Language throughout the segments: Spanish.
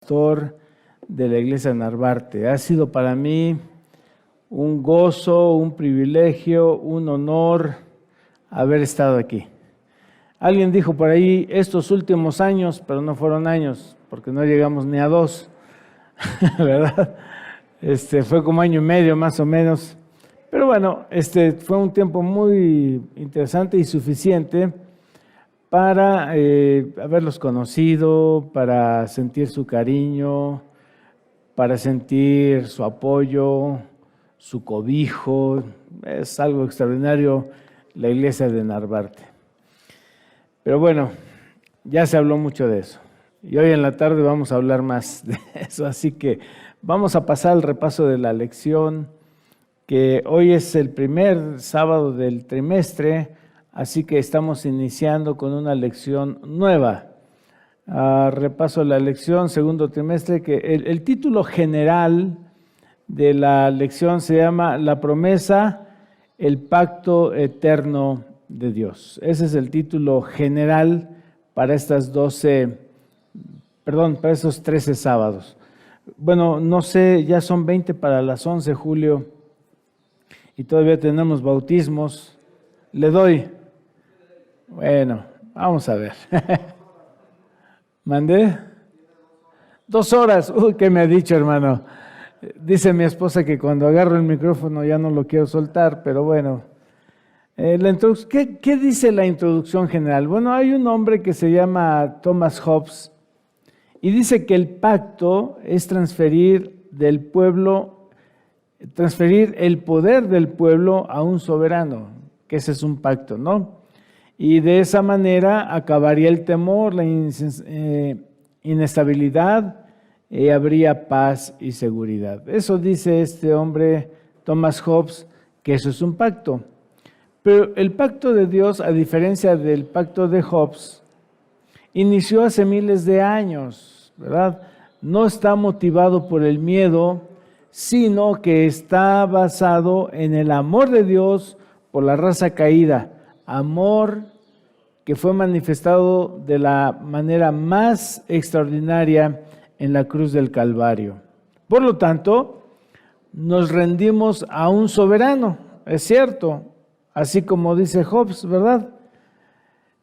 Pastor de la iglesia Narvarte. Ha sido para mí un gozo, un privilegio, un honor haber estado aquí. Alguien dijo por ahí estos últimos años, pero no fueron años, porque no llegamos ni a 2, ¿verdad? Fue como año y medio más o menos. Pero bueno, fue un tiempo muy interesante y suficiente para haberlos conocido, para sentir su cariño, para sentir su apoyo, su cobijo. Es algo extraordinario la iglesia de Narvarte. Pero bueno, ya se habló mucho de eso. Y hoy en la tarde vamos a hablar más de eso. Así que vamos a pasar al repaso de la lección, que hoy es el primer sábado del trimestre. Así que estamos iniciando con una lección nueva. Repaso la lección, segundo trimestre, que el título general de la lección se llama La promesa, el pacto eterno de Dios. Ese es el título general para estos 13 sábados. Bueno, no sé, ya son 20 para las 11, Julio, y todavía tenemos bautismos. Le doy. Bueno, vamos a ver. ¿Mandé? 2 horas. Uy, ¿qué me ha dicho, hermano? Dice mi esposa que cuando agarro el micrófono ya no lo quiero soltar, pero bueno. ¿Qué dice la introducción general? Bueno, hay un hombre que se llama Thomas Hobbes y dice que el pacto es transferir el poder del pueblo a un soberano, que ese es un pacto, ¿no? Y de esa manera acabaría el temor, la inestabilidad, y habría paz y seguridad. Eso dice este hombre, Thomas Hobbes, que eso es un pacto. Pero el pacto de Dios, a diferencia del pacto de Hobbes, inició hace miles de años, ¿verdad? No está motivado por el miedo, sino que está basado en el amor de Dios por la raza caída. Amor que fue manifestado de la manera más extraordinaria en la cruz del Calvario. Por lo tanto, nos rendimos a un soberano, es cierto, así como dice Hobbes, ¿verdad?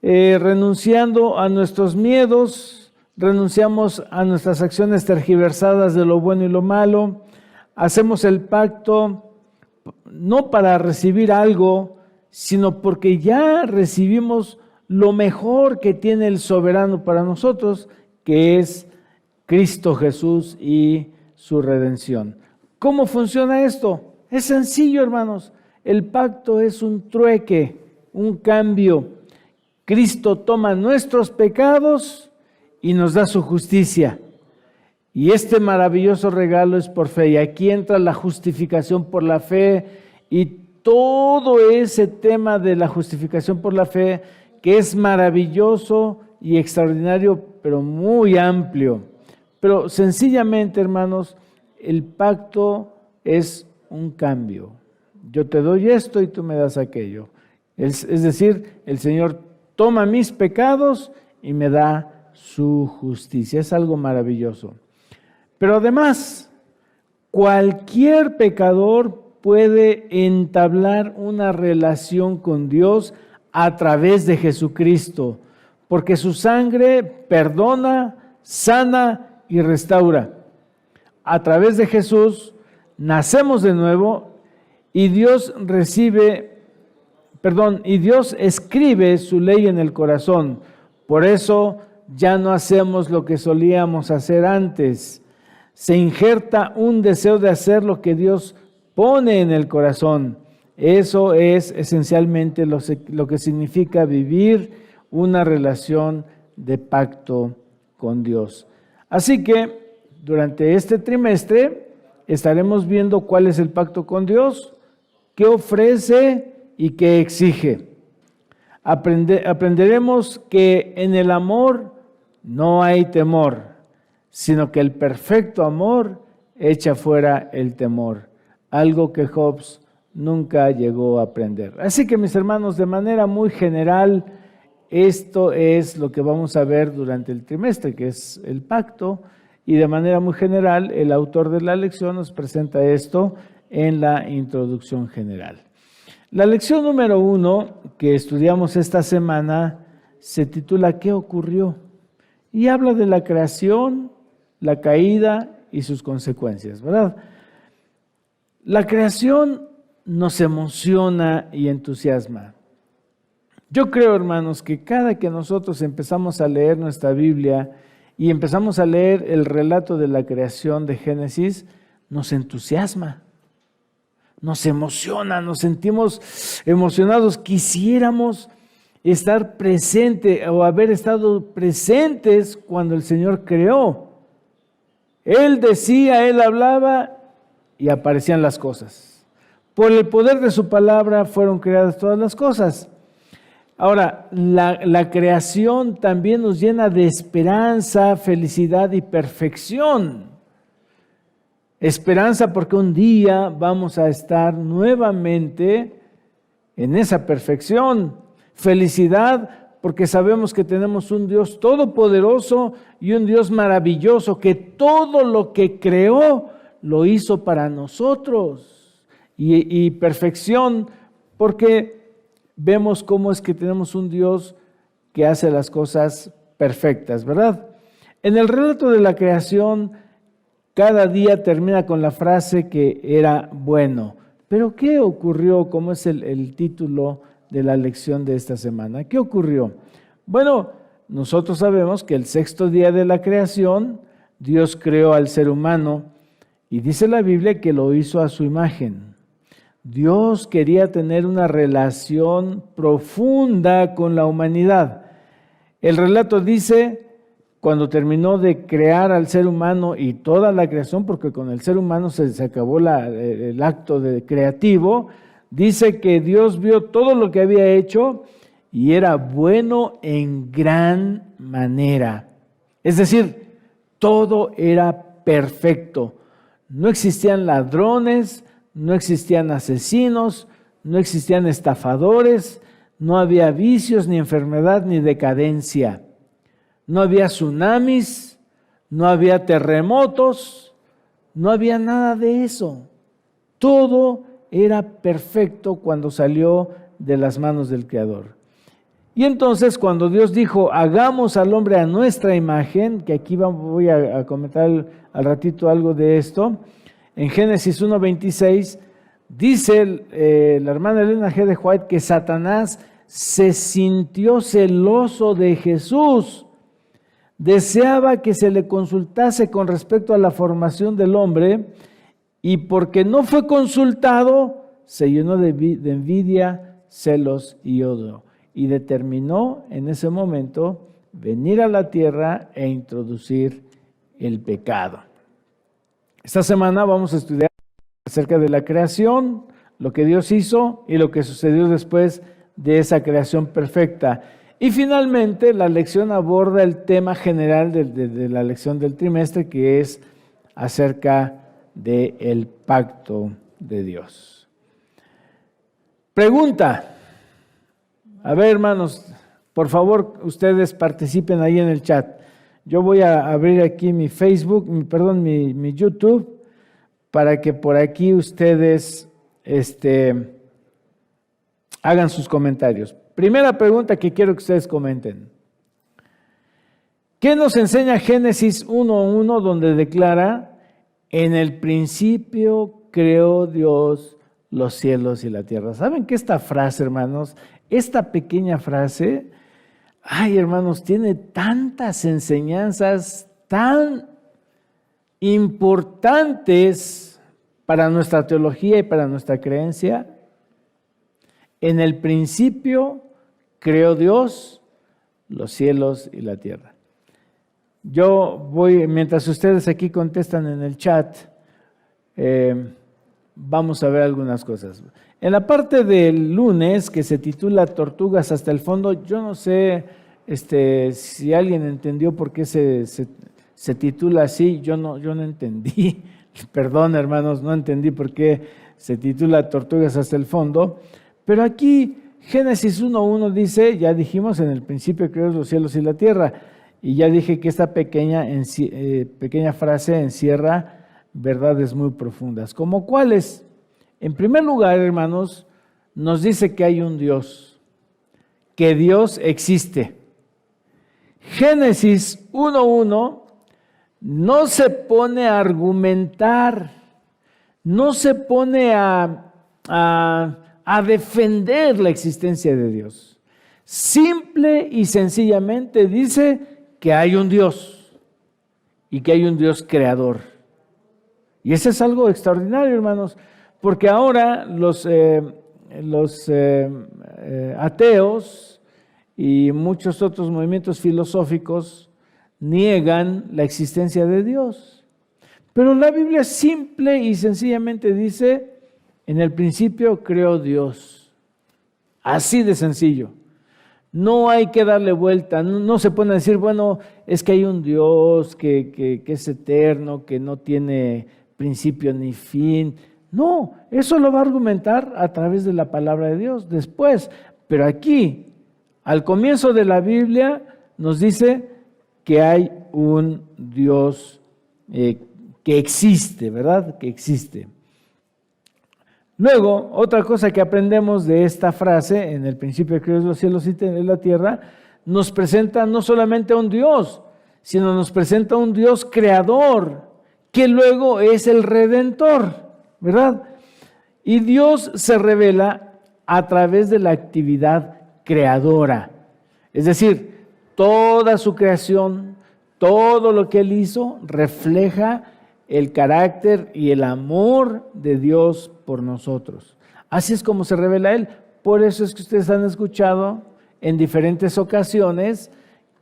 Renunciando a nuestros miedos, renunciamos a nuestras acciones tergiversadas de lo bueno y lo malo, hacemos el pacto no para recibir algo, sino porque ya recibimos lo mejor que tiene el soberano para nosotros, que es Cristo Jesús y su redención. ¿Cómo funciona esto? Es sencillo, hermanos. El pacto es un trueque, un cambio. Cristo toma nuestros pecados y nos da su justicia. Y este maravilloso regalo es por fe. Y aquí entra la justificación por la fe y todo ese tema de la justificación por la fe, que es maravilloso y extraordinario, pero muy amplio. Pero sencillamente, hermanos, el pacto es un cambio. Yo te doy esto y tú me das aquello. Es decir, el Señor toma mis pecados y me da su justicia. Es algo maravilloso. Pero además, cualquier pecador puede entablar una relación con Dios a través de Jesucristo, porque su sangre perdona, sana y restaura. A través de Jesús nacemos de nuevo y Dios escribe su ley en el corazón. Por eso ya no hacemos lo que solíamos hacer antes. Se injerta un deseo de hacer lo que Dios pone en el corazón. Eso es esencialmente lo que significa vivir una relación de pacto con Dios. Así que durante este trimestre estaremos viendo cuál es el pacto con Dios, qué ofrece y qué exige. Aprenderemos que en el amor no hay temor, sino que el perfecto amor echa fuera el temor, algo que Hobbes nunca llegó a aprender. Así que, mis hermanos, de manera muy general, esto es lo que vamos a ver durante el trimestre, que es el pacto, y de manera muy general el autor de la lección nos presenta esto en la introducción general. La lección número 1 que estudiamos esta semana se titula ¿Qué ocurrió? Y habla de la creación, la caída y sus consecuencias, ¿verdad? La creación nos emociona y entusiasma. Yo creo, hermanos, que cada que nosotros empezamos a leer nuestra Biblia y empezamos a leer el relato de la creación de Génesis, nos entusiasma, nos emociona, nos sentimos emocionados, quisiéramos estar presente o haber estado presentes cuando el Señor creó. Él decía, Él hablaba y aparecían las cosas. Por el poder de su palabra fueron creadas todas las cosas. Ahora, la creación también nos llena de esperanza, felicidad y perfección. Esperanza porque un día vamos a estar nuevamente en esa perfección. Felicidad porque sabemos que tenemos un Dios todopoderoso y un Dios maravilloso que todo lo que creó lo hizo para nosotros. Y perfección porque vemos cómo es que tenemos un Dios que hace las cosas perfectas, ¿verdad? En el relato de la creación, cada día termina con la frase que era bueno. Pero ¿qué ocurrió? Como es el título de la lección de esta semana. ¿Qué ocurrió? Bueno, nosotros sabemos que el sexto día de la creación, Dios creó al ser humano y dice la Biblia que lo hizo a su imagen. Dios quería tener una relación profunda con la humanidad. El relato dice, cuando terminó de crear al ser humano y toda la creación, porque con el ser humano se acabó el acto creativo, dice que Dios vio todo lo que había hecho y era bueno en gran manera. Es decir, todo era perfecto. No existían ladrones, no existían asesinos, no existían estafadores, no había vicios, ni enfermedad, ni decadencia. No había tsunamis, no había terremotos, no había nada de eso. Todo era perfecto cuando salió de las manos del Creador. Y entonces cuando Dios dijo, hagamos al hombre a nuestra imagen, que aquí voy a comentar al ratito algo de esto, en Génesis 1:26, dice la hermana Elena G. de White que Satanás se sintió celoso de Jesús. Deseaba que se le consultase con respecto a la formación del hombre y porque no fue consultado, se llenó de envidia, celos y odio. Y determinó en ese momento venir a la tierra e introducir el pecado. Esta semana vamos a estudiar acerca de la creación, lo que Dios hizo y lo que sucedió después de esa creación perfecta. Y finalmente la lección aborda el tema general de la lección del trimestre, que es acerca del pacto de Dios. Pregunta. A ver, hermanos, por favor, ustedes participen ahí en el chat. Yo voy a abrir aquí mi Facebook, mi YouTube, para que por aquí ustedes hagan sus comentarios. Primera pregunta que quiero que ustedes comenten. ¿Qué nos enseña Génesis 1:1, donde declara, en el principio creó Dios los cielos y la tierra? ¿Saben que esta frase, hermanos, esta pequeña frase, hermanos, tiene tantas enseñanzas tan importantes para nuestra teología y para nuestra creencia? En el principio creó Dios los cielos y la tierra. Yo voy, mientras ustedes aquí contestan en el chat, vamos a ver algunas cosas. En la parte del lunes, que se titula Tortugas hasta el fondo, yo no sé si alguien entendió por qué se titula así. Yo no entendí. Perdón, hermanos, no entendí por qué se titula Tortugas hasta el fondo. Pero aquí Génesis 1:1 dice, ya dijimos, en el principio creó los cielos y la tierra. Y ya dije que esta pequeña frase encierra verdades muy profundas. ¿Como cuáles? En primer lugar, hermanos, nos dice que hay un Dios, que Dios existe. Génesis 1:1 no se pone a argumentar, no se pone a defender la existencia de Dios. Simple y sencillamente dice que hay un Dios y que hay un Dios creador. Y eso es algo extraordinario, hermanos, porque ahora los ateos y muchos otros movimientos filosóficos niegan la existencia de Dios. Pero la Biblia simple y sencillamente dice, en el principio creó Dios. Así de sencillo. No hay que darle vuelta, no se pone a decir, bueno, es que hay un Dios que es eterno, que no tiene principio ni fin. No, eso lo va a argumentar a través de la palabra de Dios después. Pero aquí, al comienzo de la Biblia, nos dice que hay un Dios que existe, ¿verdad? Que existe. Luego, otra cosa que aprendemos de esta frase, en el principio creó los cielos y la tierra, nos presenta no solamente a un Dios, sino nos presenta a un Dios creador, que luego es el Redentor, ¿verdad? Y Dios se revela a través de la actividad creadora. Es decir, toda su creación, todo lo que Él hizo, refleja el carácter y el amor de Dios por nosotros. Así es como se revela Él. Por eso es que ustedes han escuchado en diferentes ocasiones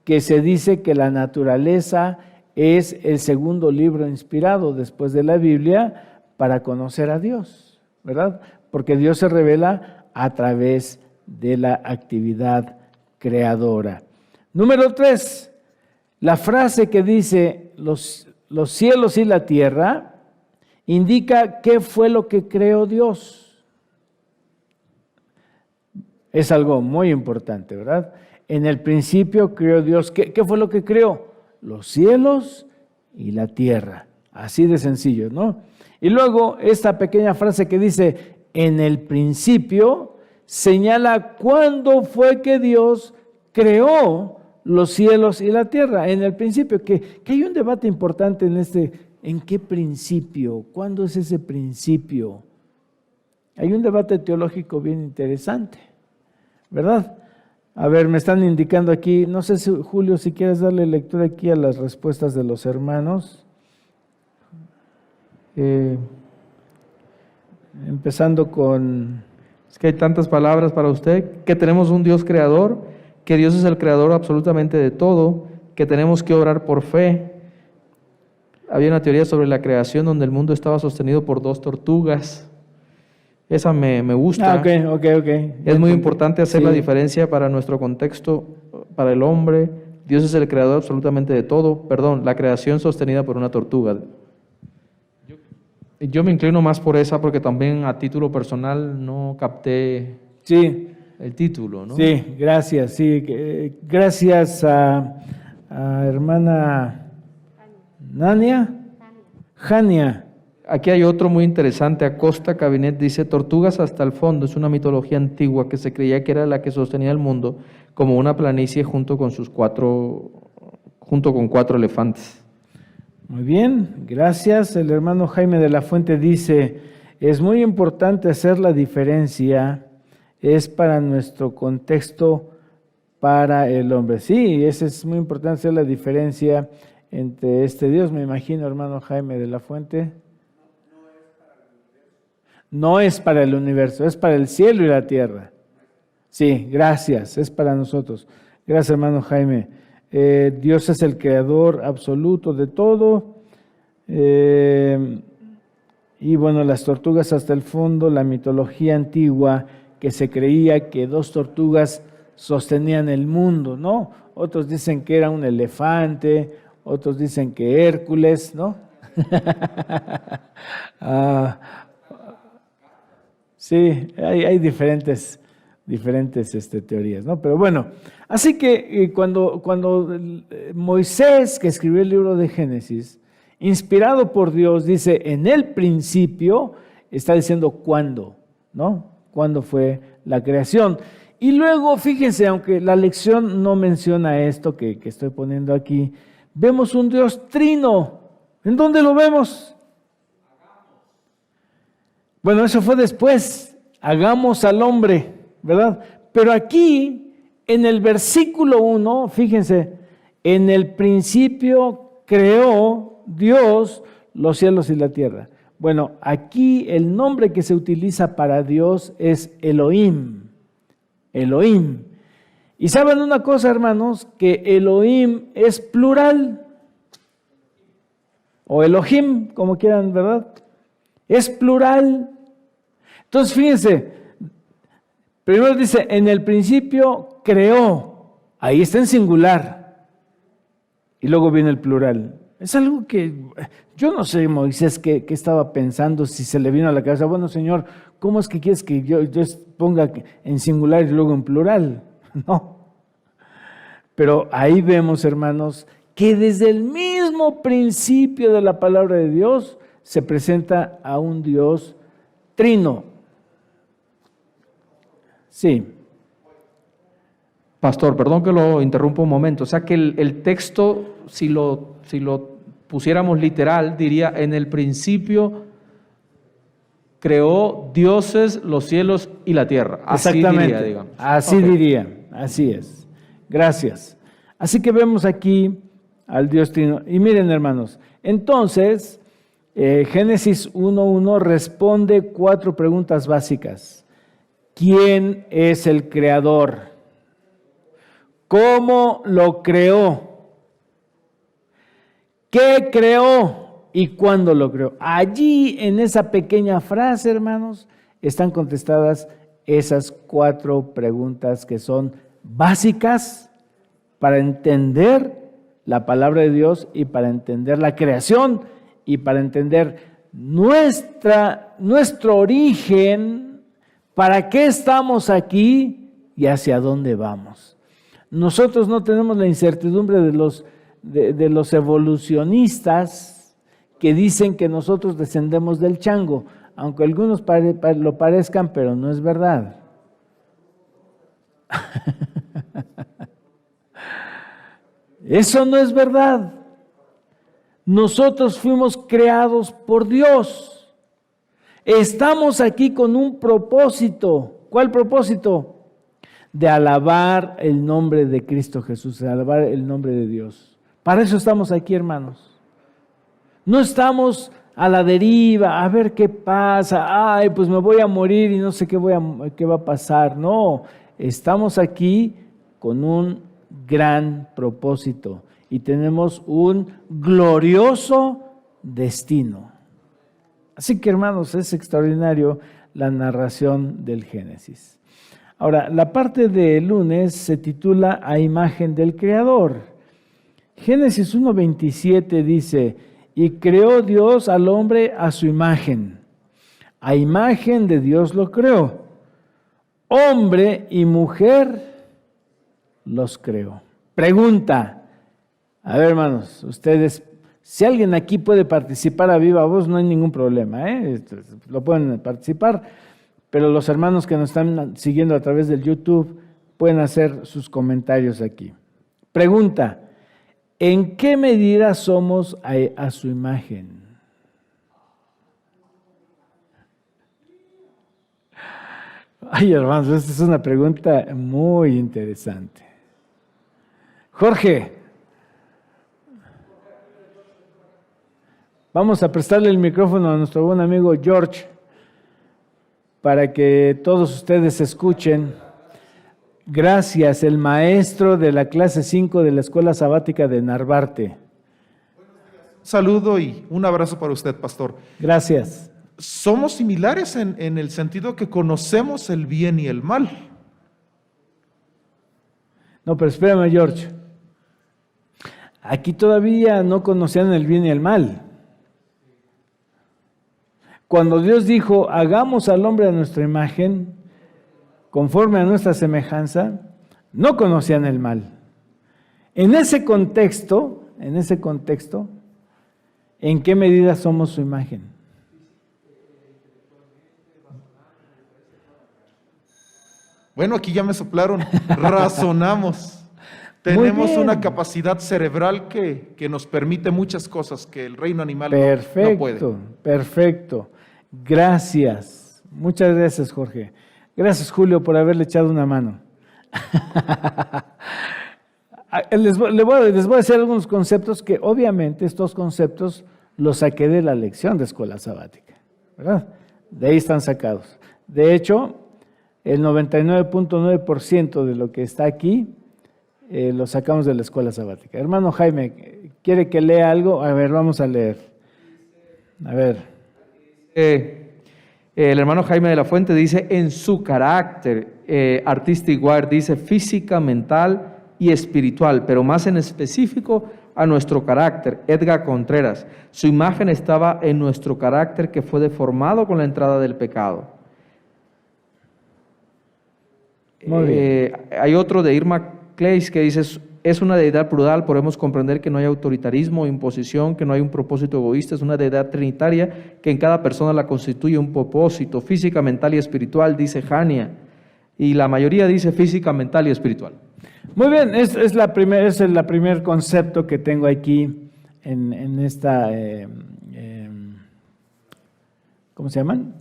que se dice que la naturaleza es el segundo libro inspirado después de la Biblia para conocer a Dios, ¿verdad? Porque Dios se revela a través de la actividad creadora. Número 3, la frase que dice los cielos y la tierra indica qué fue lo que creó Dios. Es algo muy importante, ¿verdad? En el principio creó Dios. ¿Qué fue lo que creó? Los cielos y la tierra. Así de sencillo, ¿no? Y luego esta pequeña frase que dice, en el principio, señala cuándo fue que Dios creó los cielos y la tierra. En el principio, que hay un debate importante ¿en qué principio? ¿Cuándo es ese principio? Hay un debate teológico bien interesante, ¿verdad? A ver, me están indicando aquí, no sé si Julio, si quieres darle lectura aquí a las respuestas de los hermanos. Empezando con... Es que hay tantas palabras para usted, que tenemos un Dios creador, que Dios es el creador absolutamente de todo, que tenemos que orar por fe. Había una teoría sobre la creación donde el mundo estaba sostenido por 2 tortugas. Esa me gusta. Ok. Es muy importante hacer la diferencia para nuestro contexto, para el hombre. Dios es el creador absolutamente de todo. Perdón, la creación sostenida por una tortuga. Yo me inclino más por esa porque también a título personal no capté el título, ¿no? Sí, gracias. Sí, gracias a hermana Jania. Aquí hay otro muy interesante. Acosta Cabinet dice, tortugas hasta el fondo. Es una mitología antigua que se creía que era la que sostenía el mundo como una planicie junto con 4 elefantes. Muy bien, gracias. El hermano Jaime de la Fuente dice, es muy importante hacer la diferencia, es para nuestro contexto, para el hombre. Sí, es muy importante hacer la diferencia entre este Dios, me imagino, hermano Jaime de la Fuente. No es para el universo, es para el cielo y la tierra. Sí, gracias, es para nosotros. Gracias, hermano Jaime. Dios es el creador absoluto de todo. Y bueno, las tortugas hasta el fondo, la mitología antigua que se creía que 2 tortugas sostenían el mundo, ¿no? Otros dicen que era un elefante, otros dicen que Hércules, ¿no? Sí, hay diferentes diferentes teorías, ¿no? Pero bueno, así que cuando Moisés, que escribió el libro de Génesis, inspirado por Dios, dice, en el principio, está diciendo cuándo, ¿no? Cuándo fue la creación. Y luego, fíjense, aunque la lección no menciona esto que estoy poniendo aquí, vemos un Dios trino. ¿En dónde lo vemos? Bueno, eso fue después. Hagamos al hombre, ¿verdad? Pero aquí, en el versículo 1, fíjense, en el principio creó Dios los cielos y la tierra. Bueno, aquí el nombre que se utiliza para Dios es Elohim. Elohim. Y saben una cosa, hermanos, que Elohim es plural, o Elohim, como quieran, ¿verdad? Es plural. Entonces, fíjense, primero dice, en el principio creó, ahí está en singular, y luego viene el plural. Es algo que, yo no sé, Moisés, qué estaba pensando, si se le vino a la cabeza, bueno, Señor, ¿cómo es que quieres que yo ponga en singular y luego en plural? No. Pero ahí vemos, hermanos, que desde el mismo principio de la palabra de Dios se presenta a un Dios trino. Sí. Pastor, perdón que lo interrumpa un momento. O sea que el texto, si lo pusiéramos literal, diría, en el principio creó dioses, los cielos y la tierra. Así Exactamente. diría, digamos. Así diría, así es. Gracias. Así que vemos aquí al Dios trino. Y miren, hermanos, entonces, Génesis 1:1 responde 4 preguntas básicas. ¿Quién es el creador? ¿Cómo lo creó? ¿Qué creó y cuándo lo creó? Allí, en esa pequeña frase, hermanos, están contestadas esas 4 preguntas que son básicas para entender la palabra de Dios y para entender la creación y para entender nuestro origen, para qué estamos aquí y hacia dónde vamos. Nosotros no tenemos la incertidumbre de los evolucionistas que dicen que nosotros descendemos del chango, aunque algunos lo parezcan, pero no es verdad. Eso no es verdad. Nosotros fuimos creados por Dios. Estamos aquí con un propósito. ¿Cuál propósito? De alabar el nombre de Cristo Jesús, de alabar el nombre de Dios. Para eso estamos aquí, hermanos. No estamos a la deriva, a ver qué pasa. Ay, pues me voy a morir y no sé qué va a pasar. No, estamos aquí con un gran propósito y tenemos un glorioso destino. Así que, hermanos, es extraordinario la narración del Génesis. Ahora, la parte del lunes se titula A imagen del Creador. Génesis 1:27 dice, y creó Dios al hombre a su imagen. A imagen de Dios lo creó. Hombre y mujer los creó. Pregunta. A ver, hermanos, ustedes, si alguien aquí puede participar a viva voz, no hay ningún problema, lo pueden participar, pero los hermanos que nos están siguiendo a través del YouTube pueden hacer sus comentarios aquí. Pregunta, ¿en qué medida somos a su imagen? Ay, hermanos, esta es una pregunta muy interesante. Jorge, vamos a prestarle el micrófono a nuestro buen amigo George para que todos ustedes escuchen. Gracias, el maestro de la clase 5 de la Escuela Sabática de Narvarte. Un saludo y un abrazo para usted, pastor. Gracias. Somos similares en el sentido que conocemos el bien y el mal. No, pero espérame, George. Aquí todavía no conocían el bien y el mal. Cuando Dios dijo, hagamos al hombre a nuestra imagen, conforme a nuestra semejanza, no conocían el mal. En ese contexto, ¿en qué medida somos su imagen? Bueno, aquí ya me soplaron. Razonamos. Tenemos bien. una capacidad cerebral que nos permite muchas cosas que el reino animal no puede. Perfecto, perfecto. Gracias. Muchas gracias, Jorge. Gracias, Julio, por haberle echado una mano. Les voy a decir algunos conceptos que obviamente estos conceptos los saqué de la lección de escuela sabática, ¿verdad? De ahí están sacados. De hecho, el 99.9% de lo que está aquí lo sacamos de la escuela sabática. Hermano Jaime, ¿quiere que lea algo? A ver, vamos a leer. A ver. El hermano Jaime de la Fuente dice, en su carácter, Artistic Wire dice física, mental y espiritual, pero más en específico a nuestro carácter. Edgar Contreras, su imagen estaba en nuestro carácter que fue deformado con la entrada del pecado. Muy bien. Hay otro de Irma Clays que dice, es una deidad plural, podemos comprender que no hay autoritarismo o imposición, que no hay un propósito egoísta, es una deidad trinitaria que en cada persona la constituye un propósito, física, mental y espiritual, dice Jania, y la mayoría dice física, mental y espiritual. Muy bien, es el primer concepto que tengo aquí en esta, ¿cómo se llaman?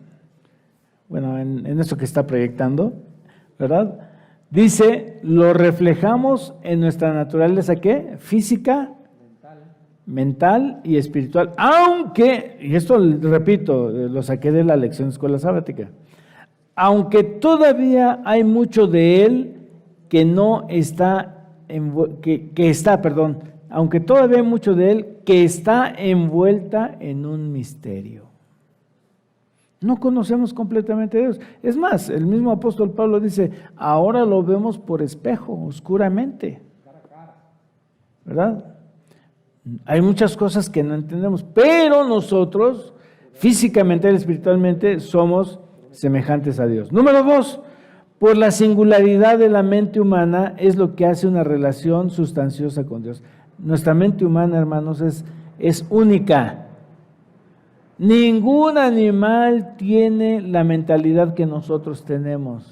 Bueno, en esto que está proyectando, ¿verdad? Dice, lo reflejamos en nuestra naturaleza, ¿qué? Física, mental y espiritual. Aunque, y esto repito, lo saqué de la lección de escuela sabática, aunque todavía hay mucho de él que no está, aunque todavía hay mucho de él que está envuelta en un misterio. No conocemos completamente a Dios. Es más, el mismo apóstol Pablo dice, ahora lo vemos por espejo, oscuramente. ¿Verdad? Hay muchas cosas que no entendemos, pero nosotros, físicamente y espiritualmente, somos semejantes a Dios. Número 2, por la singularidad de la mente humana es lo que hace una relación sustanciosa con Dios. Nuestra mente humana, hermanos, es única. Ningún animal tiene la mentalidad que nosotros tenemos.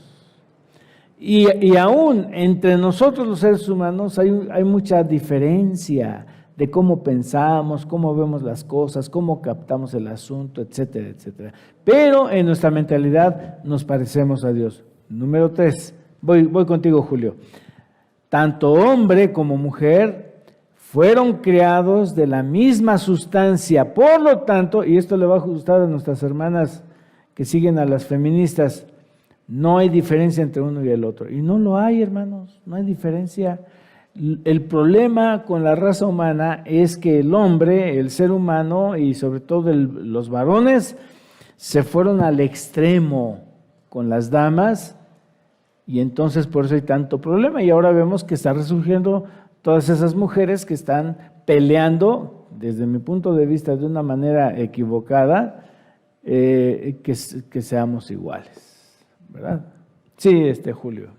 Y aún entre nosotros los seres humanos hay mucha diferencia de cómo pensamos, cómo vemos las cosas, cómo captamos el asunto, etcétera, etcétera. Pero en nuestra mentalidad nos parecemos a Dios. Número 3, voy contigo, Julio. Tanto hombre como mujer fueron creados de la misma sustancia. Por lo tanto, y esto le va a gustar a nuestras hermanas que siguen a las feministas, no hay diferencia entre uno y el otro. Y no lo hay, hermanos, no hay diferencia. El problema con la raza humana es que el hombre, el ser humano y sobre todo los varones se fueron al extremo con las damas y entonces por eso hay tanto problema. Y ahora vemos que está resurgiendo todas esas mujeres que están peleando, desde mi punto de vista, de una manera equivocada, que seamos iguales, ¿verdad? Sí, Julio.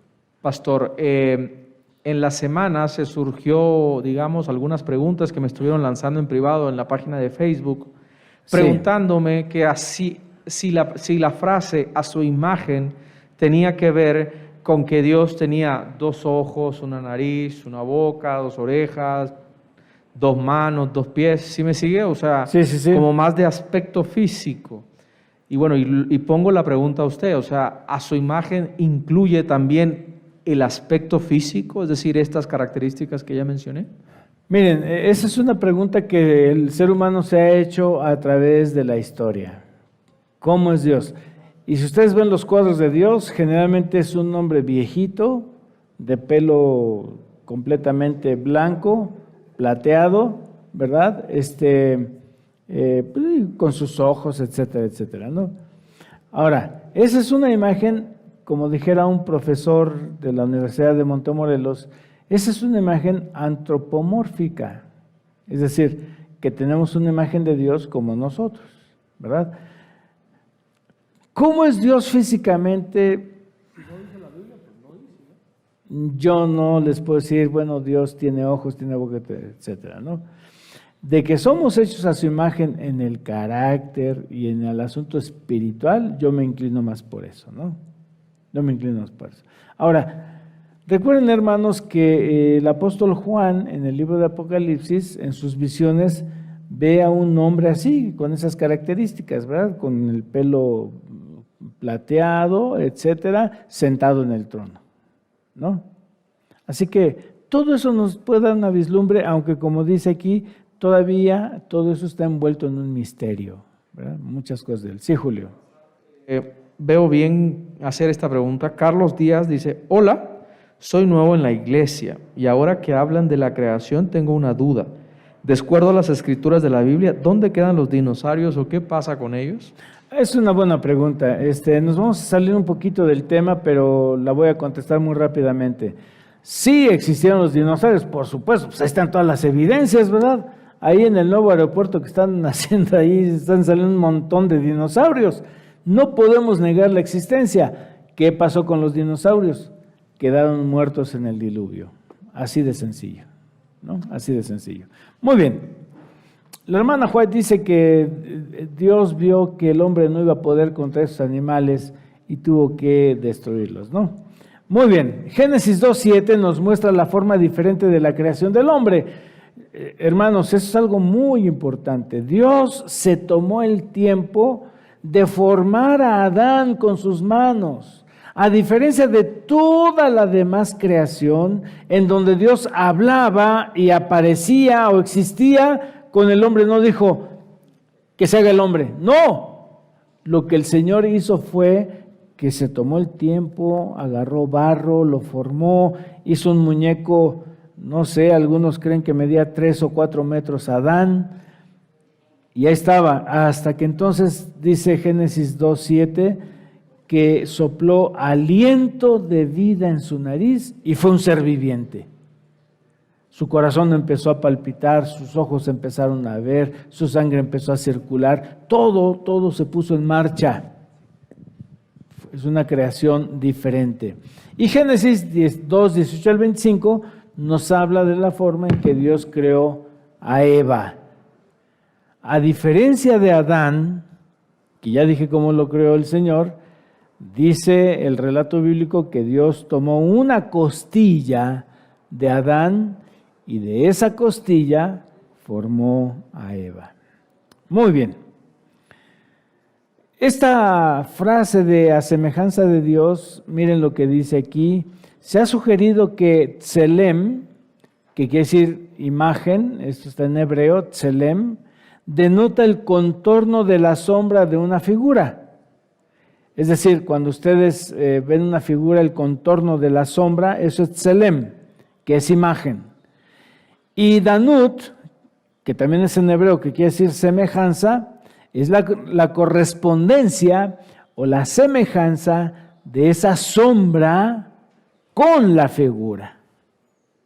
Pastor, en la semana se surgió, digamos, algunas preguntas que me estuvieron lanzando en privado en la página de Facebook, preguntándome que si la frase a su imagen tenía que ver con que Dios tenía 2 ojos, una nariz, una boca, 2 orejas, 2 manos, 2 pies, ¿sí me sigue? O sea, sí. Como más de aspecto físico. Y bueno, y pongo la pregunta a usted, o sea, ¿a su imagen incluye también el aspecto físico, es decir, estas características que ya mencioné? Miren, esa es una pregunta que el ser humano se ha hecho a través de la historia. ¿Cómo es Dios? Y si ustedes ven los cuadros de Dios, generalmente es un hombre viejito, de pelo completamente blanco, plateado, ¿verdad? Con sus ojos, etcétera, etcétera, ¿no? Ahora, esa es una imagen, como dijera un profesor de la Universidad de Montemorelos, esa es una imagen antropomórfica, es decir, que tenemos una imagen de Dios como nosotros, ¿verdad? ¿Cómo es Dios físicamente? yo no les puedo decir, bueno, Dios tiene ojos, tiene boca, etcétera, ¿no? De que somos hechos a su imagen en el carácter y en el asunto espiritual, yo me inclino más por eso, ¿no? Yo me inclino más por eso. Ahora, recuerden, hermanos, que el apóstol Juan, en el libro de Apocalipsis, en sus visiones, ve a un hombre así, con esas características, ¿verdad? Con el pelo plateado, etcétera, sentado en el trono, ¿no? Así que todo eso nos puede dar una vislumbre, aunque como dice aquí, todavía todo eso está envuelto en un misterio, ¿verdad? Muchas cosas de él. Sí, Julio. Veo bien hacer esta pregunta. Carlos Díaz dice, hola, soy nuevo en la iglesia y ahora que hablan de la creación tengo una duda. De acuerdo a las escrituras de la Biblia, ¿dónde quedan los dinosaurios o qué pasa con ellos? Es una buena pregunta. Nos vamos a salir un poquito del tema, pero la voy a contestar muy rápidamente. Sí existieron los dinosaurios, por supuesto, pues ahí están todas las evidencias, ¿verdad? Ahí en el nuevo aeropuerto que están haciendo ahí, están saliendo un montón de dinosaurios. No podemos negar la existencia. ¿Qué pasó con los dinosaurios? Quedaron muertos en el diluvio. Así de sencillo, ¿no? Así de sencillo. Muy bien. La hermana White dice que Dios vio que el hombre no iba a poder contra esos animales y tuvo que destruirlos, ¿no? Muy bien. Génesis 2:7 nos muestra la forma diferente de la creación del hombre. Hermanos, eso es algo muy importante. Dios se tomó el tiempo de formar a Adán con sus manos. A diferencia de toda la demás creación, en donde Dios hablaba y aparecía o existía, con el hombre no dijo que se haga el hombre. No, lo que el Señor hizo fue que se tomó el tiempo, agarró barro, lo formó, hizo un muñeco, no sé, algunos creen que medía 3 o 4 metros Adán, y ahí estaba, hasta que entonces dice Génesis 2:7, que sopló aliento de vida en su nariz y fue un ser viviente. Su corazón empezó a palpitar, sus ojos empezaron a ver, su sangre empezó a circular, todo se puso en marcha. Es una creación diferente. Y Génesis 2:18 al 25 nos habla de la forma en que Dios creó a Eva. A diferencia de Adán, que ya dije cómo lo creó el Señor, dice el relato bíblico que Dios tomó una costilla de Adán y de esa costilla formó a Eva. Muy bien. Esta frase de a semejanza de Dios, miren lo que dice aquí, se ha sugerido que Tselem, que quiere decir imagen, esto está en hebreo, Tselem, denota el contorno de la sombra de una figura. Es decir, cuando ustedes ven una figura, el contorno de la sombra, eso es Tselem, que es imagen. Y Danut, que también es en hebreo, que quiere decir semejanza, es la correspondencia o la semejanza de esa sombra con la figura.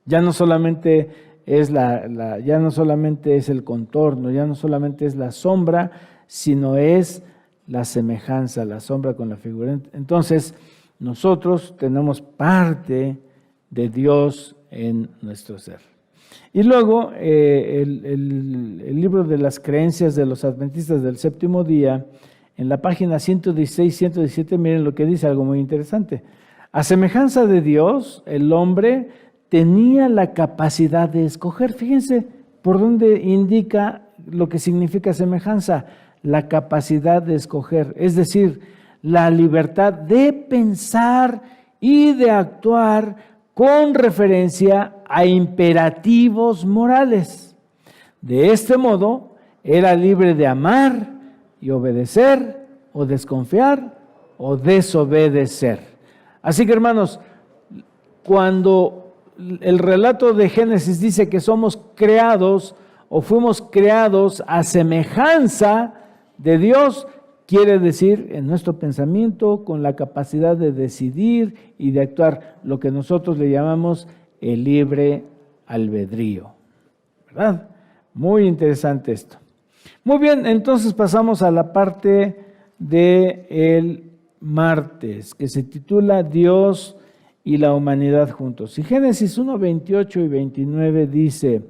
Ya no solamente es ya no solamente es el contorno, ya no solamente es la sombra, sino es la semejanza, la sombra con la figura. Entonces, nosotros tenemos parte de Dios en nuestro ser. Y luego, el libro de las creencias de los adventistas del séptimo día, en la página 116, 117, miren lo que dice, algo muy interesante. A semejanza de Dios, el hombre tenía la capacidad de escoger. Fíjense por dónde indica lo que significa semejanza, la capacidad de escoger, es decir, la libertad de pensar y de actuar con referencia a imperativos morales. De este modo, era libre de amar y obedecer, o desconfiar, o desobedecer. Así que, hermanos, cuando el relato de Génesis dice que somos creados o fuimos creados a semejanza de Dios, quiere decir en nuestro pensamiento con la capacidad de decidir y de actuar, lo que nosotros le llamamos el libre albedrío, ¿verdad? Muy interesante esto. Muy bien, entonces pasamos a la parte del martes, que se titula Dios y la humanidad juntos. Y Génesis 1, 28 y 29 dice,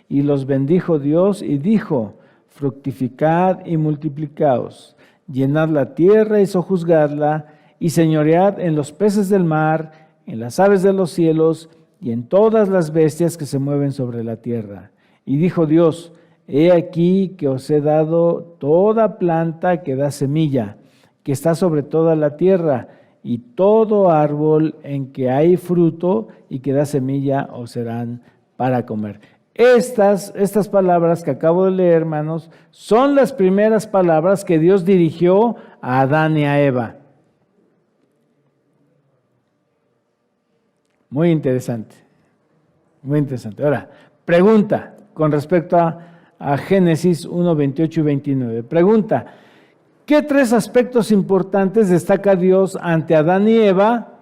y los bendijo Dios y dijo, fructificad y multiplicaos, llenad la tierra y sojuzgadla, y señoread en los peces del mar, en las aves de los cielos, y en todas las bestias que se mueven sobre la tierra. Y dijo Dios, he aquí que os he dado toda planta que da semilla, que está sobre toda la tierra, y todo árbol en que hay fruto y que da semilla os serán para comer. Estas palabras que acabo de leer, hermanos, son las primeras palabras que Dios dirigió a Adán y a Eva. Muy interesante, muy interesante. Ahora, pregunta con respecto a Génesis 1, 28 y 29. Pregunta, ¿qué tres aspectos importantes destaca Dios ante Adán y Eva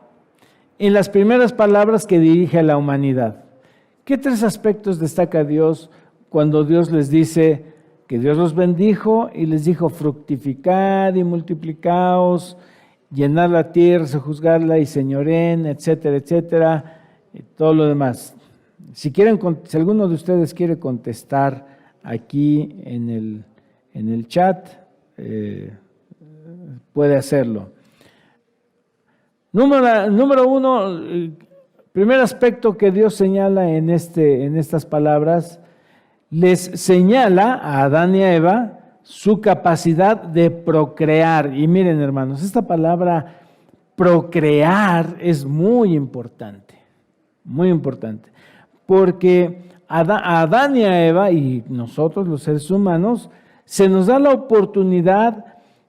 en las primeras palabras que dirige a la humanidad? ¿Qué tres aspectos destaca Dios cuando Dios les dice que Dios los bendijo y les dijo fructificad y multiplicaos, llenad la tierra, sojuzgadla y señoreen, etcétera, etcétera, y todo lo demás? Si alguno de ustedes quiere contestar aquí en el chat, puede hacerlo. Número uno, primer aspecto que Dios señala en estas palabras, les señala a Adán y a Eva su capacidad de procrear. Y miren, hermanos, esta palabra procrear es muy importante, porque a Adán y a Eva y nosotros los seres humanos se nos da la oportunidad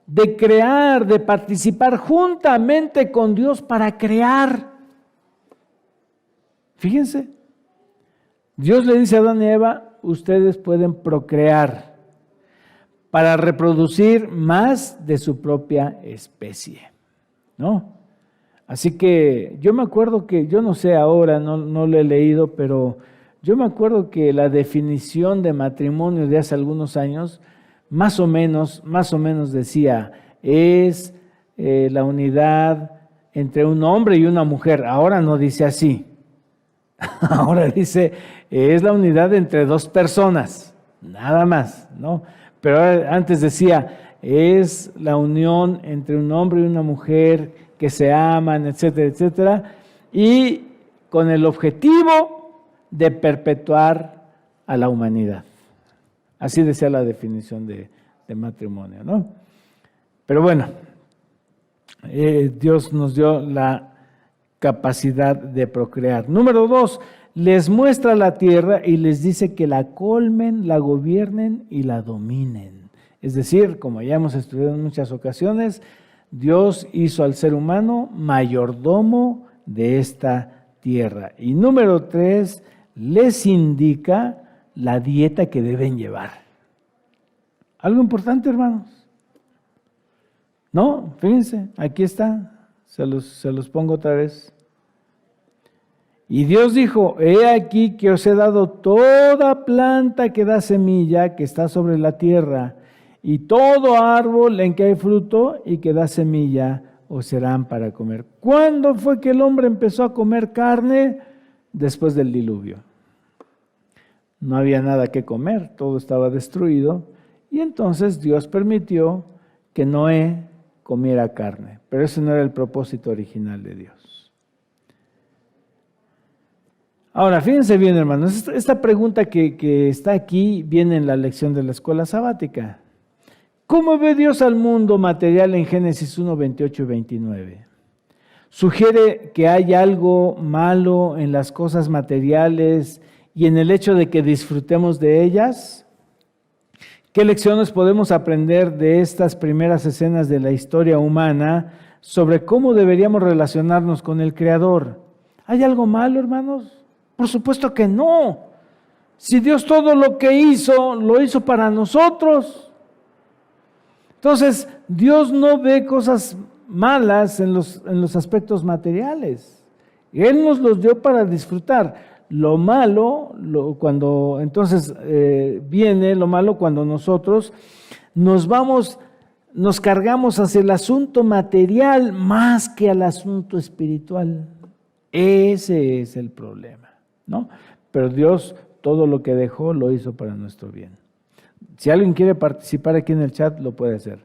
de crear, de participar juntamente con Dios para crear. Fíjense, Dios le dice a Adán y Eva, ustedes pueden procrear para reproducir más de su propia especie, ¿no? Así que yo me acuerdo que, yo no sé ahora, no lo he leído, pero yo me acuerdo que la definición de matrimonio de hace algunos años, más o menos decía, es la unidad entre un hombre y una mujer. Ahora no dice así. Ahora dice, es la unidad entre dos personas, nada más, ¿no? Pero antes decía, es la unión entre un hombre y una mujer que se aman, etcétera, etcétera, y con el objetivo de perpetuar a la humanidad. Así decía la definición de matrimonio, ¿no? Pero bueno, Dios nos dio la capacidad de procrear. Número 2, les muestra la tierra y les dice que la colmen, la gobiernen y la dominen. Es decir, como ya hemos estudiado en muchas ocasiones, Dios hizo al ser humano mayordomo de esta tierra. Y número 3, les indica la dieta que deben llevar. Algo importante, hermanos. No, fíjense, aquí está, se los pongo otra vez. Y Dios dijo, he aquí que os he dado toda planta que da semilla, que está sobre la tierra, y todo árbol en que hay fruto y que da semilla, os serán para comer. ¿Cuándo fue que el hombre empezó a comer carne? Después del diluvio. No había nada que comer, todo estaba destruido, y entonces Dios permitió que Noé comiera carne, pero ese no era el propósito original de Dios. Ahora, fíjense bien, hermanos, esta pregunta que está aquí viene en la lección de la escuela sabática. ¿Cómo ve Dios al mundo material en Génesis 1, 28 y 29? ¿Sugiere que hay algo malo en las cosas materiales y en el hecho de que disfrutemos de ellas? ¿Qué lecciones podemos aprender de estas primeras escenas de la historia humana sobre cómo deberíamos relacionarnos con el Creador? ¿Hay algo malo, hermanos? Por supuesto que no. Si Dios todo lo que hizo, lo hizo para nosotros. Entonces, Dios no ve cosas malas en los aspectos materiales. Él nos los dio para disfrutar. Lo malo, viene lo malo cuando nosotros nos cargamos hacia el asunto material más que al asunto espiritual. Ese es el problema, ¿no? Pero Dios todo lo que dejó lo hizo para nuestro bien. Si alguien quiere participar aquí en el chat, lo puede hacer.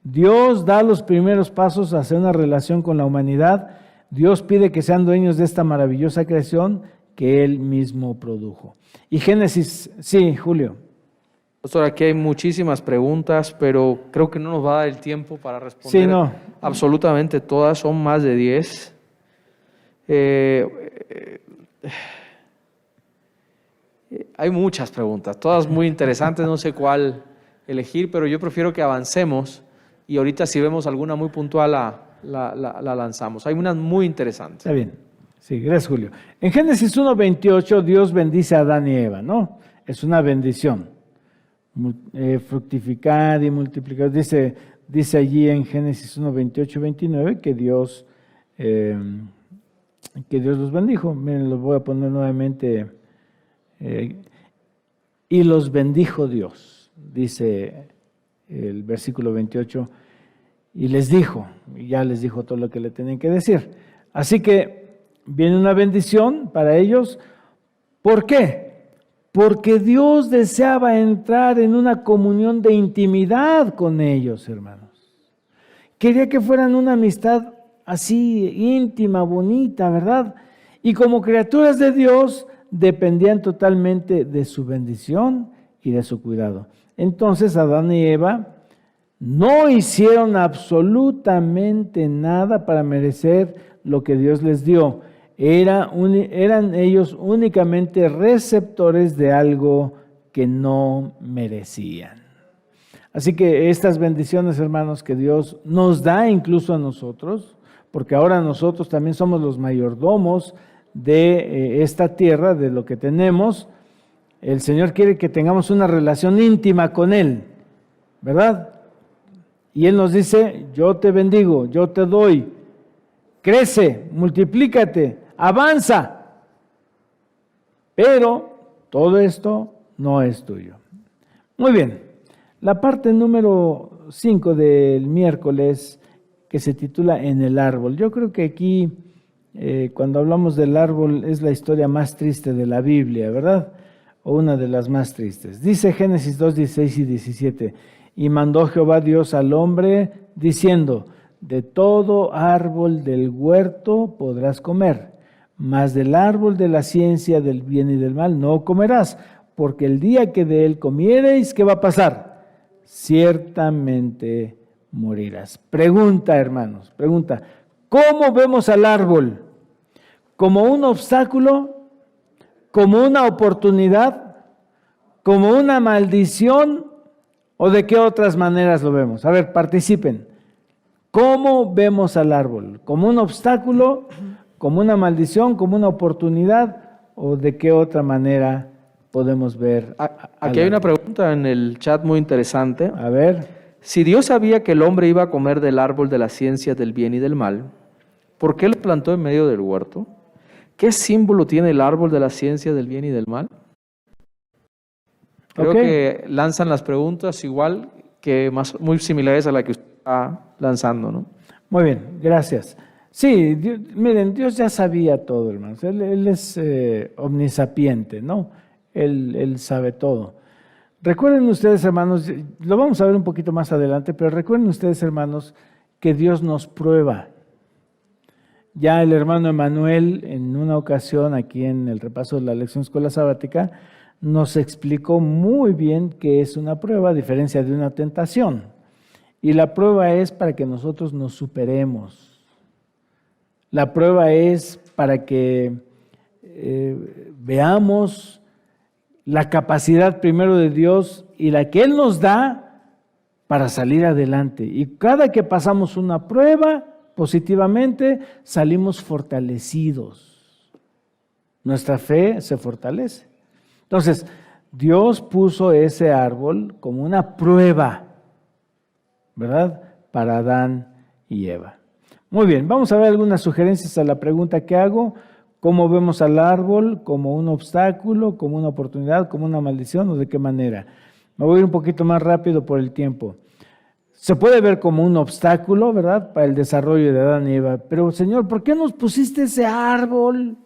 Dios da los primeros pasos hacia una relación con la humanidad. Dios pide que sean dueños de esta maravillosa creación que Él mismo produjo. Y Génesis, sí, Julio. Pastor, aquí hay muchísimas preguntas, pero creo que no nos va a dar el tiempo para responder Sí, no. absolutamente todas, son más de 10. Hay muchas preguntas, todas muy interesantes, no sé cuál elegir, pero yo prefiero que avancemos y ahorita si vemos alguna muy puntual la lanzamos. Hay unas muy interesantes. Está bien. Sí, gracias, Julio. En Génesis 1:28 Dios bendice a Adán y Eva, ¿no? Es una bendición. Fructificad y multiplicad. Dice allí en Génesis 1:28-29 que Dios los bendijo. Miren, los voy a poner nuevamente. Y los bendijo Dios, dice el versículo 28, y les dijo, y ya les dijo todo lo que le tenían que decir. Así que viene una bendición para ellos. ¿Por qué? Porque Dios deseaba entrar en una comunión de intimidad con ellos, hermanos. Quería que fueran una amistad así íntima, bonita, ¿verdad? Y como criaturas de Dios, dependían totalmente de su bendición y de su cuidado. Entonces Adán y Eva no hicieron absolutamente nada para merecer lo que Dios les dio. Eran ellos únicamente receptores de algo que no merecían. Así que estas bendiciones, hermanos, que Dios nos da incluso a nosotros, porque ahora nosotros también somos los mayordomos de esta tierra, de lo que tenemos. El Señor quiere que tengamos una relación íntima con Él, ¿verdad? Y Él nos dice, yo te bendigo, yo te doy, crece, multiplícate, avanza. Pero todo esto no es tuyo. Muy bien, la parte número 5 del miércoles, que se titula En el árbol. Yo creo que aquí cuando hablamos del árbol es la historia más triste de la Biblia, ¿verdad? O una de las más tristes. Dice Génesis 2:16 y 17, y mandó Jehová Dios al hombre diciendo, de todo árbol del huerto podrás comer, mas del árbol de la ciencia del bien y del mal no comerás, porque el día que de él comiereis, ¿qué va a pasar? Ciertamente morirás. Pregunta, hermanos, pregunta, ¿cómo vemos al árbol? ¿Como un obstáculo? ¿Como una oportunidad? ¿Como una maldición? ¿O de qué otras maneras lo vemos? A ver, participen. ¿Cómo vemos al árbol? ¿Como un obstáculo? ¿Como una maldición? ¿Como una oportunidad? ¿O de qué otra manera podemos ver? Aquí hay una pregunta en el chat muy interesante. A ver. Si Dios sabía que el hombre iba a comer del árbol de la ciencia del bien y del mal, ¿por qué lo plantó en medio del huerto? ¿Qué símbolo tiene el árbol de la ciencia del bien y del mal? Creo que lanzan las preguntas igual que muy similares a la que usted está lanzando, ¿no? Muy bien, gracias. Sí, miren, Dios ya sabía todo, hermanos. Él es omnisapiente, ¿no? Él sabe todo. Recuerden ustedes, hermanos, lo vamos a ver un poquito más adelante, pero recuerden ustedes, hermanos, que Dios nos prueba. Ya el hermano Emanuel, en una ocasión aquí en el repaso de la lección Escuela Sabática, nos explicó muy bien qué es una prueba, a diferencia de una tentación. Y la prueba es para que nosotros nos superemos. La prueba es para que veamos la capacidad primero de Dios y la que Él nos da para salir adelante. Y cada que pasamos una prueba positivamente, salimos fortalecidos. Nuestra fe se fortalece. Entonces, Dios puso ese árbol como una prueba, ¿verdad? Para Adán y Eva. Muy bien, vamos a ver algunas sugerencias a la pregunta que hago. ¿Cómo vemos al árbol? ¿Como un obstáculo? ¿Como una oportunidad? ¿Como una maldición? ¿O de qué manera? Me voy a ir un poquito más rápido por el tiempo. Se puede ver como un obstáculo, ¿verdad?, para el desarrollo de Adán y Eva. Pero, Señor, ¿por qué nos pusiste ese árbol?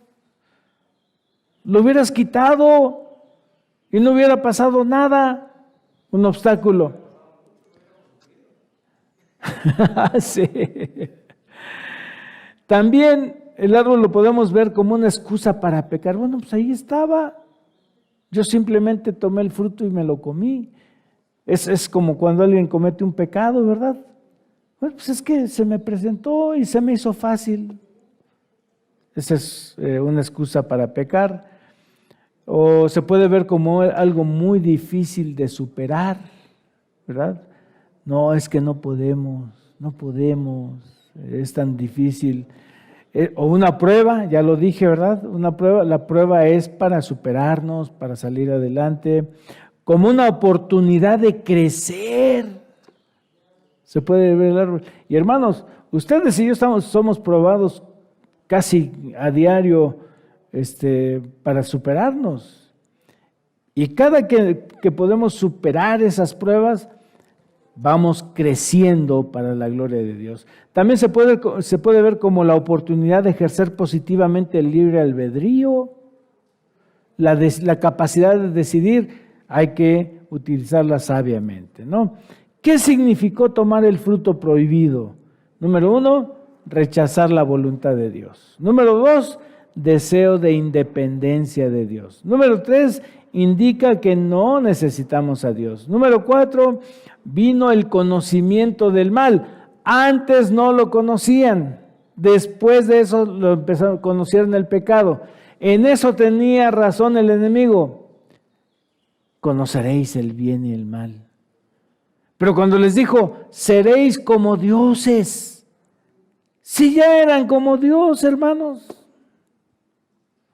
Lo hubieras quitado y no hubiera pasado nada. Un obstáculo. Sí. También el árbol lo podemos ver como una excusa para pecar. Bueno, pues ahí estaba. Yo simplemente tomé el fruto y me lo comí. Es como cuando alguien comete un pecado, ¿verdad? Bueno, pues es que se me presentó y se me hizo fácil. Esa es una excusa para pecar. O se puede ver como algo muy difícil de superar, ¿verdad? No, es que no podemos, es tan difícil. O una prueba, ya lo dije, ¿verdad? Una prueba, la prueba es para superarnos, para salir adelante, como una oportunidad de crecer. Se puede ver el árbol. Y hermanos, ustedes y yo somos probados casi a diario para superarnos. Y cada que podemos superar esas pruebas, vamos creciendo para la gloria de Dios. También se puede ver como la oportunidad de ejercer positivamente el libre albedrío, la capacidad de decidir, hay que utilizarla sabiamente, ¿no? ¿Qué significó tomar el fruto prohibido? Número 1, rechazar la voluntad de Dios. Número 2, deseo de independencia de Dios. Número 3, indica que no necesitamos a Dios. Número 4, vino el conocimiento del mal. Antes no lo conocían, después de eso conocieron el pecado. En eso tenía razón el enemigo. Conoceréis el bien y el mal. Pero cuando les dijo, seréis como dioses, si ya eran como Dios, hermanos.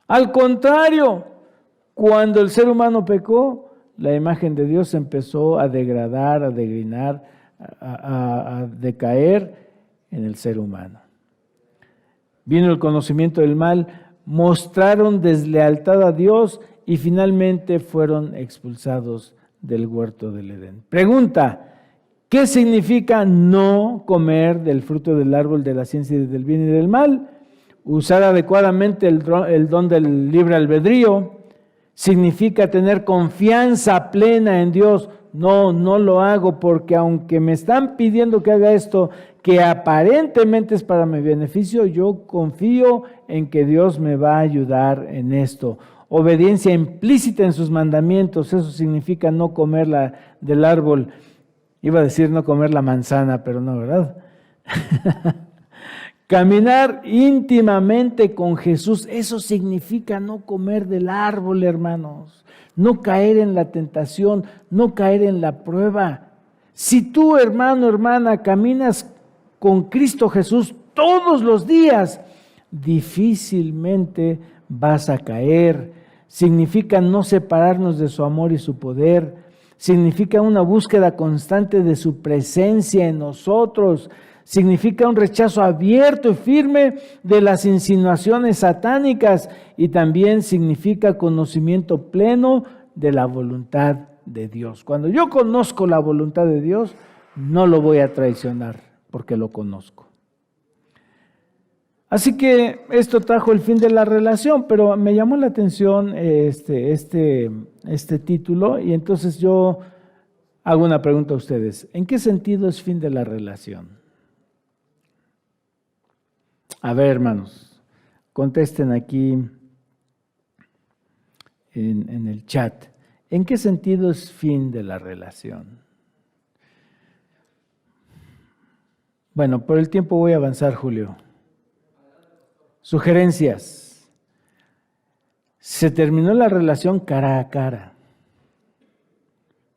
Al contrario, cuando el ser humano pecó, la imagen de Dios empezó a degradar, a degrinar, a decaer en el ser humano. Vino el conocimiento del mal, mostraron deslealtad a Dios y finalmente fueron expulsados del huerto del Edén. Pregunta, ¿qué significa no comer del fruto del árbol de la ciencia del bien y del mal? Usar adecuadamente el don del libre albedrío. Significa tener confianza plena en Dios. No lo hago porque aunque me están pidiendo que haga esto, que aparentemente es para mi beneficio, yo confío en que Dios me va a ayudar en esto. Obediencia implícita en sus mandamientos, eso significa no comer del árbol. Iba a decir no comer la manzana, pero no, ¿verdad? Caminar íntimamente con Jesús, eso significa no comer del árbol, hermanos. No caer en la tentación, no caer en la prueba. Si tú, hermano, hermana, caminas con Cristo Jesús todos los días, difícilmente vas a caer. Significa no separarnos de su amor y su poder. Significa una búsqueda constante de su presencia en nosotros. Significa un rechazo abierto y firme de las insinuaciones satánicas y también significa conocimiento pleno de la voluntad de Dios. Cuando yo conozco la voluntad de Dios, no lo voy a traicionar porque lo conozco. Así que esto trajo el fin de la relación, pero me llamó la atención este título y entonces yo hago una pregunta a ustedes. ¿En qué sentido es fin de la relación? A ver, hermanos, contesten aquí en el chat. ¿En qué sentido es fin de la relación? Bueno, por el tiempo voy a avanzar, Julio. Sugerencias. Se terminó la relación cara a cara,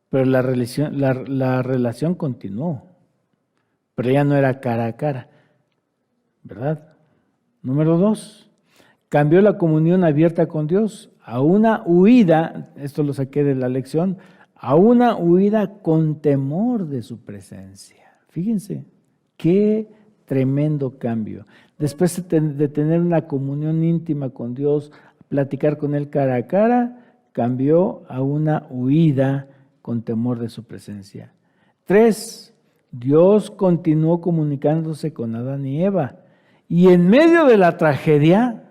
pero la relación continuó, pero ya no era cara a cara, ¿verdad? Número 2, cambió la comunión abierta con Dios a una huida, esto lo saqué de la lección, a una huida con temor de su presencia. Fíjense, qué tremendo cambio. Después de tener una comunión íntima con Dios, platicar con Él cara a cara, cambió a una huida con temor de su presencia. 3, Dios continuó comunicándose con Adán y Eva. Y en medio de la tragedia,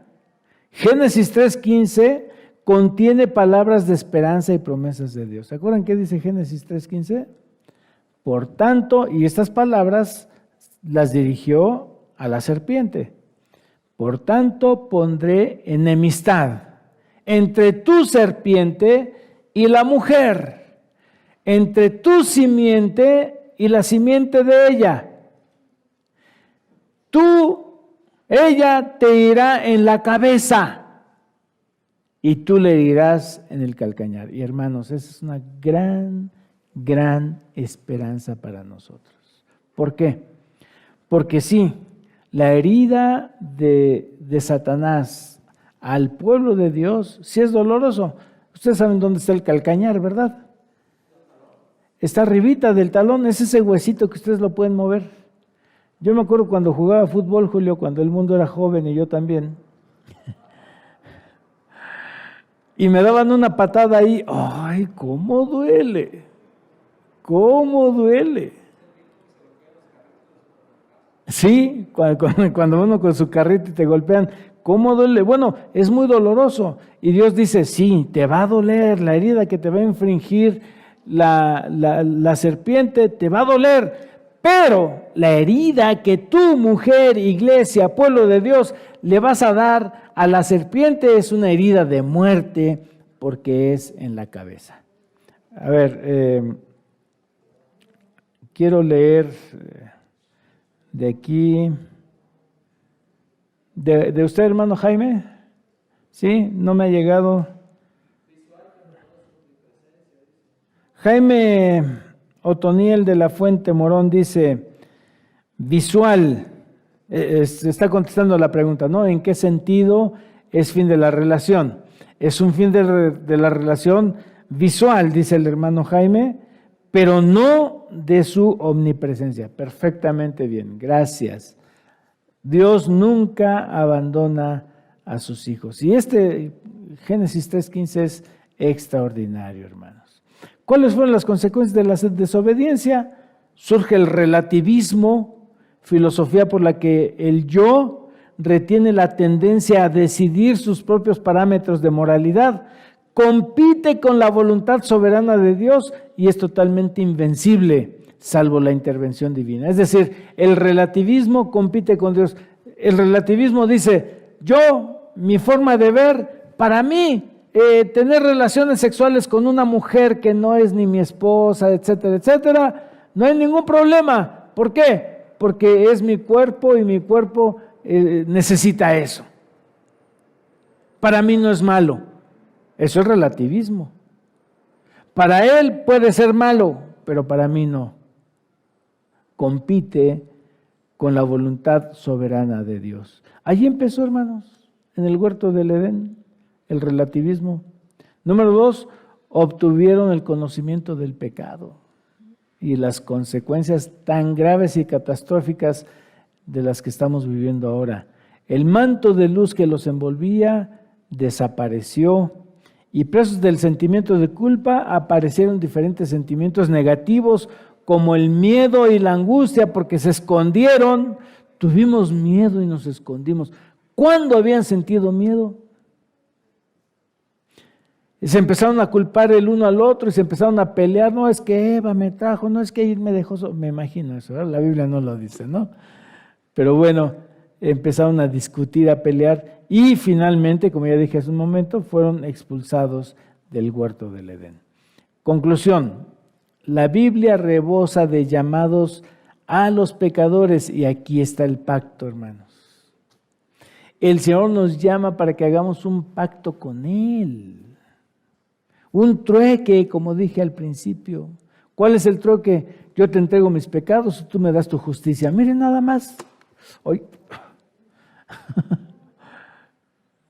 Génesis 3:15 contiene palabras de esperanza y promesas de Dios. ¿Se acuerdan qué dice Génesis 3:15? Por tanto, y estas palabras las dirigió a la serpiente. Por tanto, pondré enemistad entre tu serpiente y la mujer, entre tu simiente y la simiente de ella. Ella te irá en la cabeza y tú le irás en el calcañar. Y hermanos, esa es una gran esperanza para nosotros. ¿Por qué? Porque sí, la herida de Satanás al pueblo de Dios sí es doloroso. Ustedes saben dónde está el calcañar, ¿verdad? Está arribita del talón, es ese huesito que ustedes lo pueden mover. Yo me acuerdo cuando jugaba fútbol, Julio, cuando el mundo era joven y yo también. Y me daban una patada ahí. ¡Ay, cómo duele! ¿Cómo duele? Sí, cuando uno con su carrito y te golpean, ¿cómo duele? Bueno, es muy doloroso. Y Dios dice, sí, te va a doler la herida que te va a infringir la serpiente, te va a doler. Pero la herida que tú, mujer, iglesia, pueblo de Dios, le vas a dar a la serpiente es una herida de muerte porque es en la cabeza. A ver, quiero leer de aquí, de usted, hermano Jaime, ¿sí? No me ha llegado. Jaime Otoniel de la Fuente Morón dice, visual, está contestando la pregunta, ¿no? ¿En qué sentido es fin de la relación? Es un fin de la relación visual, dice el hermano Jaime, pero no de su omnipresencia. Perfectamente bien, gracias. Dios nunca abandona a sus hijos. Y Génesis 3:15 es extraordinario, hermanos. ¿Cuáles fueron las consecuencias de la desobediencia? Surge el relativismo, filosofía por la que el yo retiene la tendencia a decidir sus propios parámetros de moralidad, compite con la voluntad soberana de Dios y es totalmente invencible, salvo la intervención divina. Es decir, el relativismo compite con Dios. El relativismo dice, mi forma de ver, para mí, tener relaciones sexuales con una mujer que no es ni mi esposa, etcétera, etcétera, no hay ningún problema. ¿Por qué? Porque es mi cuerpo y mi cuerpo necesita eso. Para mí no es malo. Eso es relativismo. Para él puede ser malo, pero para mí no. Compite con la voluntad soberana de Dios. Allí empezó, hermanos, en el huerto del Edén, el relativismo. Número 2, obtuvieron el conocimiento del pecado y las consecuencias tan graves y catastróficas de las que estamos viviendo ahora. El manto de luz que los envolvía desapareció y presos del sentimiento de culpa aparecieron diferentes sentimientos negativos como el miedo y la angustia porque se escondieron. Tuvimos miedo y nos escondimos. ¿Cuándo habían sentido miedo? Y se empezaron a culpar el uno al otro y se empezaron a pelear. No, es que Eva me trajo, no es que él me dejó solo. Me imagino eso, ¿verdad? La Biblia no lo dice, ¿no? Pero bueno, empezaron a discutir, a pelear y finalmente, como ya dije hace un momento, fueron expulsados del huerto del Edén. Conclusión, la Biblia rebosa de llamados a los pecadores y aquí está el pacto, hermanos. El Señor nos llama para que hagamos un pacto con Él. Un trueque, como dije al principio. ¿Cuál es el trueque? Yo te entrego mis pecados y tú me das tu justicia. Miren nada más. Hoy.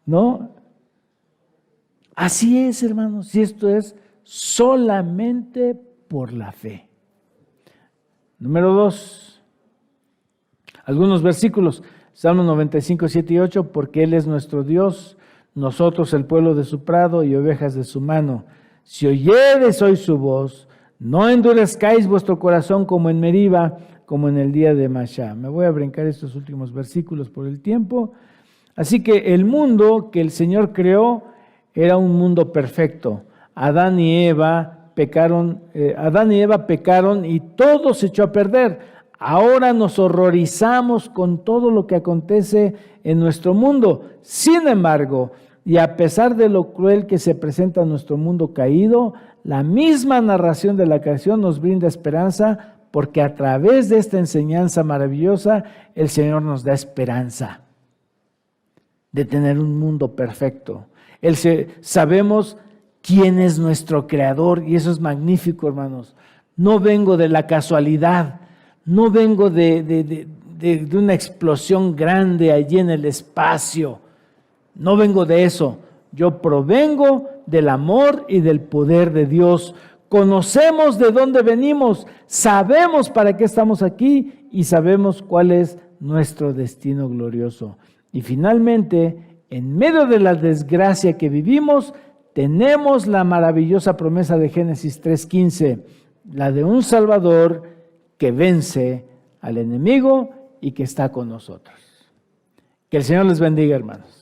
¿No? Así es, hermanos. Y esto es solamente por la fe. Número 2. Algunos versículos. Salmo 95, 7 y 8. Porque Él es nuestro Dios, nosotros el pueblo de su prado y ovejas de su mano. Si oyereis hoy su voz, No endurezcáis vuestro corazón como en Meriba, como en el día de Masha. Me voy a brincar estos últimos versículos por el tiempo. Así que el mundo que el Señor creó era un mundo perfecto. Adán y Eva pecaron y todo se echó a perder. Ahora nos horrorizamos con todo lo que acontece en nuestro mundo. Sin embargo, y a pesar de lo cruel que se presenta en nuestro mundo caído, la misma narración de la creación nos brinda esperanza, porque a través de esta enseñanza maravillosa, el Señor nos da esperanza de tener un mundo perfecto. Sabemos quién es nuestro creador, y eso es magnífico, hermanos. No vengo de la casualidad, no vengo de una explosión grande allí en el espacio. No vengo de eso. Yo provengo del amor y del poder de Dios. Conocemos de dónde venimos, sabemos para qué estamos aquí y sabemos cuál es nuestro destino glorioso. Y finalmente, en medio de la desgracia que vivimos, tenemos la maravillosa promesa de Génesis 3:15, la de un Salvador que vence al enemigo y que está con nosotros. Que el Señor les bendiga, hermanos.